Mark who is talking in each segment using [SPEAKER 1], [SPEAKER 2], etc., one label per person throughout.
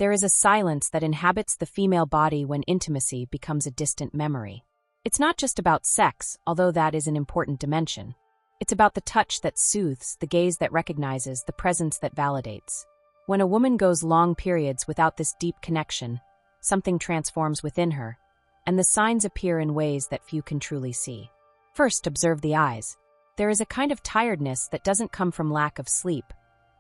[SPEAKER 1] There is a silence that inhabits the female body when intimacy becomes a distant memory. It's not just about sex, although that is an important dimension. It's about the touch that soothes, the gaze that recognizes, the presence that validates. When a woman goes long periods without this deep connection, something transforms within her, and the signs appear in ways that few can truly see. First, observe the eyes. There is a kind of tiredness that doesn't come from lack of sleep,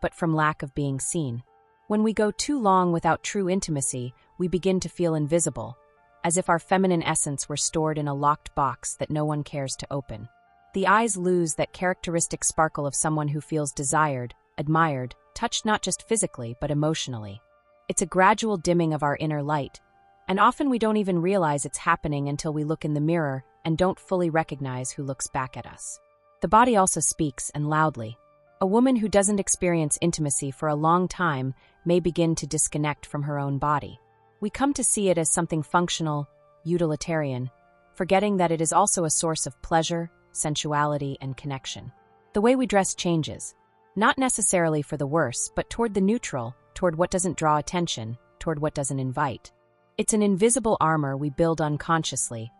[SPEAKER 1] but from lack of being seen. When we go too long without true intimacy, we begin to feel invisible, as if our feminine essence were stored in a locked box that no one cares to open. The eyes lose that characteristic sparkle of someone who feels desired, admired, touched not just physically but emotionally. It's a gradual dimming of our inner light, and often we don't even realize it's happening until we look in the mirror and don't fully recognize who looks back at us. The body also speaks, and loudly. A woman who doesn't experience intimacy for a long time may begin to disconnect from her own body. We come to see it as something functional, utilitarian, forgetting that it is also a source of pleasure, sensuality, and connection. The way we dress changes, not necessarily for the worse, but toward the neutral, toward what doesn't draw attention, toward what doesn't invite. It's an invisible armor we build unconsciously,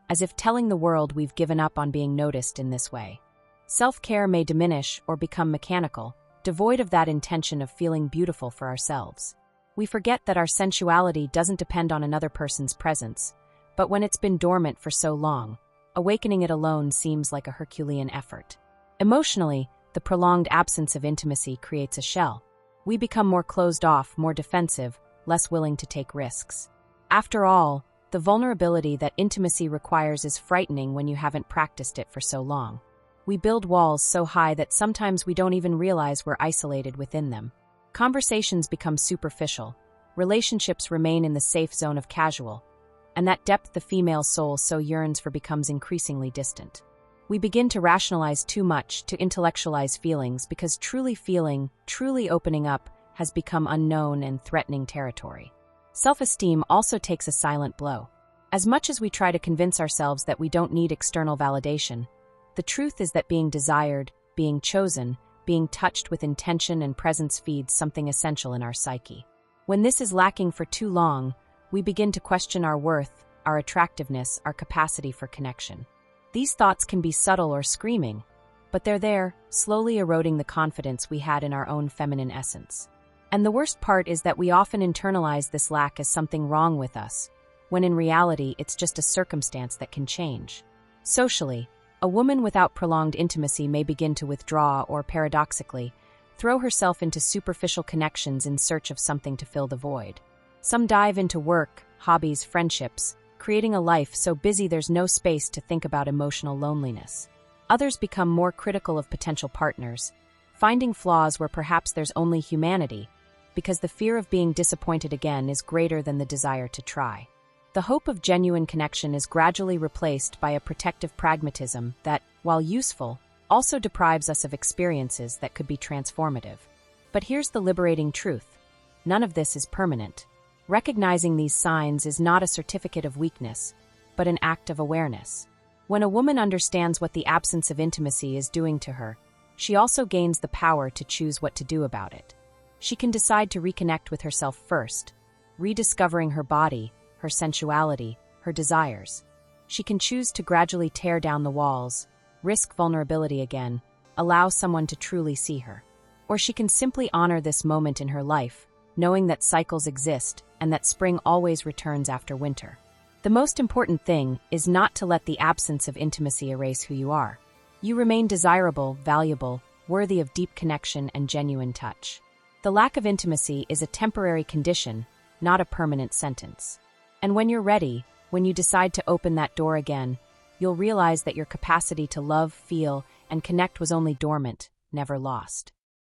[SPEAKER 1] as if telling the world we've given up on being noticed in this way. Self-care may diminish or become mechanical, devoid of that intention of feeling beautiful for ourselves. We forget that our sensuality doesn't depend on another person's presence, but when it's been dormant for so long, awakening it alone seems like a Herculean effort. Emotionally, the prolonged absence of intimacy creates a shell. We become more closed off, more defensive, less willing to take risks. After all, the vulnerability that intimacy requires is frightening when you haven't practiced it for so long. We build walls so high that sometimes we don't even realize we're isolated within them. Conversations become superficial, relationships remain in the safe zone of casual, and that depth the female soul so yearns for becomes increasingly distant. We begin to rationalize too much, to intellectualize feelings, because truly feeling, truly opening up, has become unknown and threatening territory. Self-esteem also takes a silent blow. As much as we try to convince ourselves that we don't need external validation, the truth is that being desired, being chosen, being touched with intention and presence feeds something essential in our psyche. When this is lacking for too long, we begin to question our worth, our attractiveness, our capacity for connection. These thoughts can be subtle or screaming, but they're there, slowly eroding the confidence we had in our own feminine essence. And the worst part is that we often internalize this lack as something wrong with us, when in reality it's just a circumstance that can change. Socially, a woman without prolonged intimacy may begin to withdraw or, paradoxically, throw herself into superficial connections in search of something to fill the void. Some dive into work, hobbies, friendships, creating a life so busy there's no space to think about emotional loneliness. Others become more critical of potential partners, finding flaws where perhaps there's only humanity, because the fear of being disappointed again is greater than the desire to try. The hope of genuine connection is gradually replaced by a protective pragmatism that, while useful, also deprives us of experiences that could be transformative. But here's the liberating truth: none of this is permanent. Recognizing these signs is not a certificate of weakness, but an act of awareness. When a woman understands what the absence of intimacy is doing to her, she also gains the power to choose what to do about it. She can decide to reconnect with herself first, rediscovering her body, her sensuality, her desires. She can choose to gradually tear down the walls, risk vulnerability again, allow someone to truly see her. Or she can simply honor this moment in her life, knowing that cycles exist and that spring always returns after winter. The most important thing is not to let the absence of intimacy erase who you are. You remain desirable, valuable, worthy of deep connection and genuine touch. The lack of intimacy is a temporary condition, not a permanent sentence. And when you're ready, when you decide to open that door again, you'll realize that your capacity to love, feel, and connect was only dormant, never lost.